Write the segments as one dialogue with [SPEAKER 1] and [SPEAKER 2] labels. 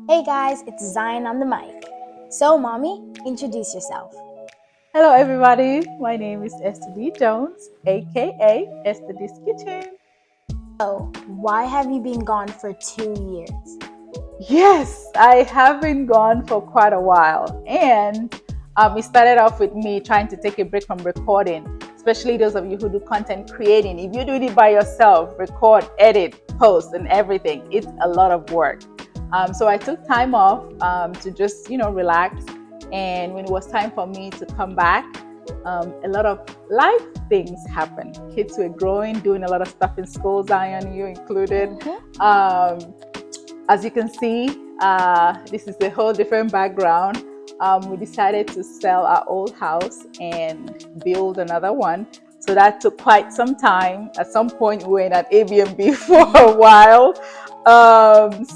[SPEAKER 1] Hey guys, it's Zion on the mic. So, mommy, introduce yourself.
[SPEAKER 2] Hello, everybody. My name is Esther D. Jones, aka Esther D's Kitchen.
[SPEAKER 1] So, why have you been gone for 2 years?
[SPEAKER 2] Yes, I have been gone for quite a while, and it started off with me trying to take a break from recording, especially those of you who do content creating. If you're doing it by yourself, record, edit, post, and everything, it's a lot of work. So I took time off to just relax, and when it was time for me to come back, a lot of life things happened. Kids were growing, doing a lot of stuff in school, Zion, you included. As you can see, this is a whole different background. We decided to sell our old house and build another one. So that took quite some time. At some point, we were in an Airbnb for a while.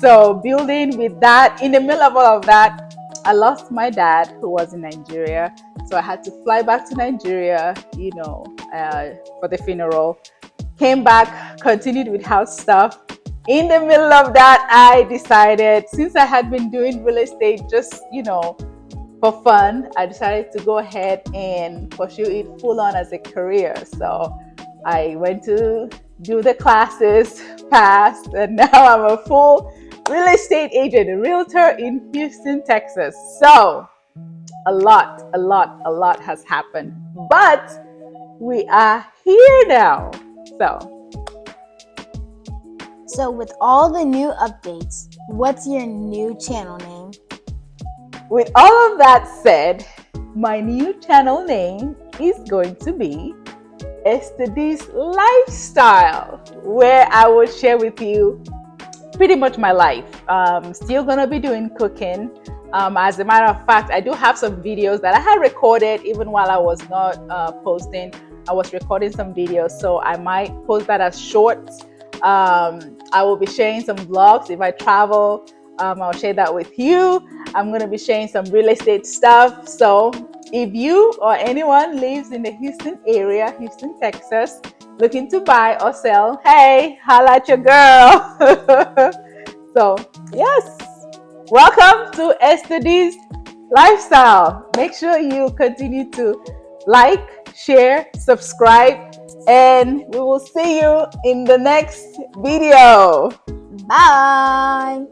[SPEAKER 2] So building with that, in the middle of all of that, I lost my dad, who was in Nigeria. So I had to fly back to Nigeria, for the funeral. Came back, continued with house stuff. In the middle of that, I decided, since I had been doing real estate just, for fun, I decided to go ahead and pursue it full on as a career. So I went to do the classes, passed, and now I'm a full real estate agent, a realtor in Houston, Texas. So a lot has happened, but we are here now.
[SPEAKER 1] So, with all the new updates, what's your new channel name?
[SPEAKER 2] With all of that said, my new channel name is going to be Esther D's Lifestyle, where I will share with you pretty much my life. Still gonna be doing cooking. As a matter of fact, I do have some videos that I had recorded even while I was not posting. I was recording some videos, so I might post that as shorts. I will be sharing some vlogs if I travel. I'll share that with you. I'm going to be sharing some real estate stuff. So if you or anyone lives in the Houston area, Houston, Texas, looking to buy or sell, hey, holla at your girl. So yes, welcome to Esther D's Lifestyle. Make sure you continue to like, share, subscribe, and we will see you in the next video.
[SPEAKER 1] Bye!